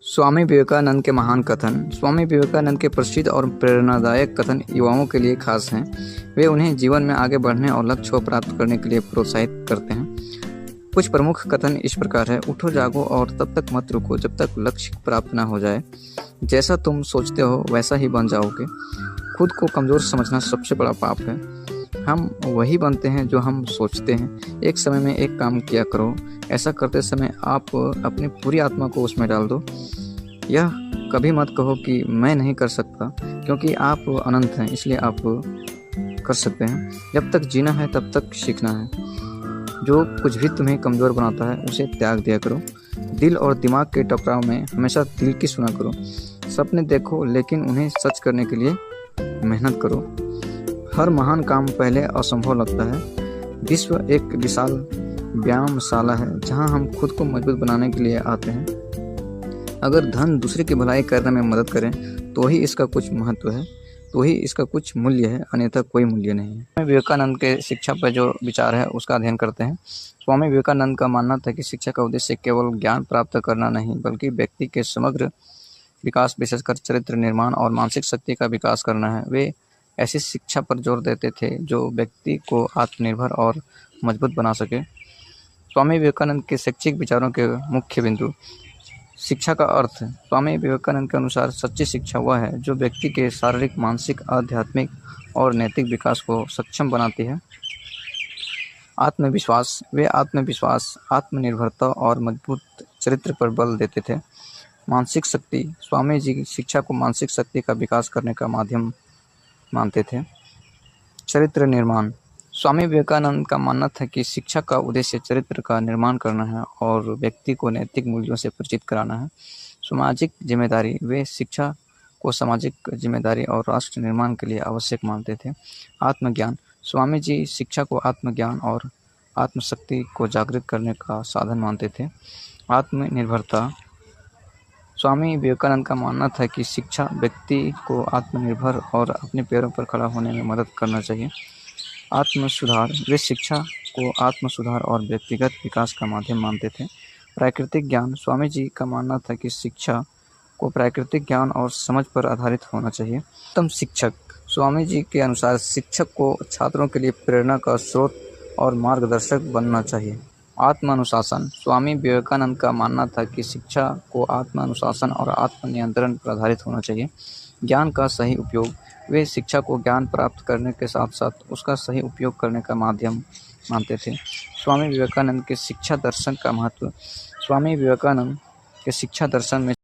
स्वामी विवेकानंद के महान कथन। स्वामी विवेकानंद के प्रसिद्ध और प्रेरणादायक कथन युवाओं के लिए खास हैं। वे उन्हें जीवन में आगे बढ़ने और लक्ष्य को प्राप्त करने के लिए प्रोत्साहित करते हैं। कुछ प्रमुख कथन इस प्रकार है। उठो जागो और तब तक मत रुको जब तक लक्ष्य प्राप्त न हो जाए। जैसा तुम सोचते हो वैसा ही बन जाओगे। खुद को कमज़ोर समझना सबसे बड़ा पाप है। हम वही बनते हैं जो हम सोचते हैं। एक समय में एक काम किया करो। ऐसा करते समय आप अपनी पूरी आत्मा को उसमें डाल दो। यह कभी मत कहो कि मैं नहीं कर सकता, क्योंकि आप अनंत हैं, इसलिए आप कर सकते हैं। जब तक जीना है तब तक सीखना है। जो कुछ भी तुम्हें कमज़ोर बनाता है उसे त्याग दिया करो। दिल और दिमाग के टकराव में हमेशा दिल की सुना करो। सपने देखो लेकिन उन्हें सच करने के लिए मेहनत करो। हर महान काम पहले असंभव लगता है। विश्व एक विशाल व्यायामशाला है जहां हम खुद को मजबूत बनाने के लिए आते हैं। अगर धन दूसरे की भलाई करने में मदद करें तो ही इसका कुछ महत्व है, तो ही इसका कुछ मूल्य है, अन्यथा कोई मूल्य नहीं है। स्वामी विवेकानंद के शिक्षा पर जो विचार है उसका अध्ययन करते हैं। स्वामी विवेकानंद का मानना था कि शिक्षा का उद्देश्य केवल ज्ञान प्राप्त करना नहीं, बल्कि व्यक्ति के समग्र विकास, विशेषकर चरित्र निर्माण और मानसिक शक्ति का विकास करना है। वे ऐसी शिक्षा पर जोर देते थे जो व्यक्ति को आत्मनिर्भर और मजबूत बना सके। स्वामी विवेकानंद के शैक्षिक विचारों के मुख्य बिंदु। शिक्षा का अर्थ। स्वामी विवेकानंद के अनुसार सच्ची शिक्षा वह है जो व्यक्ति के शारीरिक, मानसिक, आध्यात्मिक और नैतिक विकास को सक्षम बनाती है। आत्मविश्वास। वे आत्मविश्वास, आत्मनिर्भरता और मजबूत चरित्र पर बल देते थे। मानसिक शक्ति। स्वामी जी शिक्षा को मानसिक शक्ति का विकास करने का माध्यम मानते थे। चरित्र निर्माण। स्वामी विवेकानंद का मानना था कि शिक्षा का उद्देश्य चरित्र का निर्माण करना है और व्यक्ति को नैतिक मूल्यों से परिचित कराना है। सामाजिक जिम्मेदारी। वे शिक्षा को सामाजिक जिम्मेदारी और राष्ट्र निर्माण के लिए आवश्यक मानते थे। आत्मज्ञान। स्वामी जी शिक्षा को आत्मज्ञान और आत्मशक्ति को जागृत करने का साधन मानते थे। आत्मनिर्भरता। स्वामी विवेकानंद का मानना था कि शिक्षा व्यक्ति को आत्मनिर्भर और अपने पैरों पर खड़ा होने में मदद करना चाहिए। आत्मसुधार। वे शिक्षा को आत्मसुधार और व्यक्तिगत विकास का माध्यम मानते थे। प्राकृतिक ज्ञान। स्वामी जी का मानना था कि शिक्षा को प्राकृतिक ज्ञान और समझ पर आधारित होना चाहिए। उत्तम शिक्षक। स्वामी जी के अनुसार शिक्षक को छात्रों के लिए प्रेरणा का स्रोत और मार्गदर्शक बनना चाहिए। आत्मानुशासन। स्वामी विवेकानंद का मानना था कि शिक्षा को आत्मानुशासन और आत्मनियंत्रण पर आधारित होना चाहिए। ज्ञान का सही उपयोग। वे शिक्षा को ज्ञान प्राप्त करने के साथ साथ उसका सही उपयोग करने का माध्यम मानते थे। स्वामी विवेकानंद के शिक्षा दर्शन का महत्व। स्वामी विवेकानंद के शिक्षा दर्शन में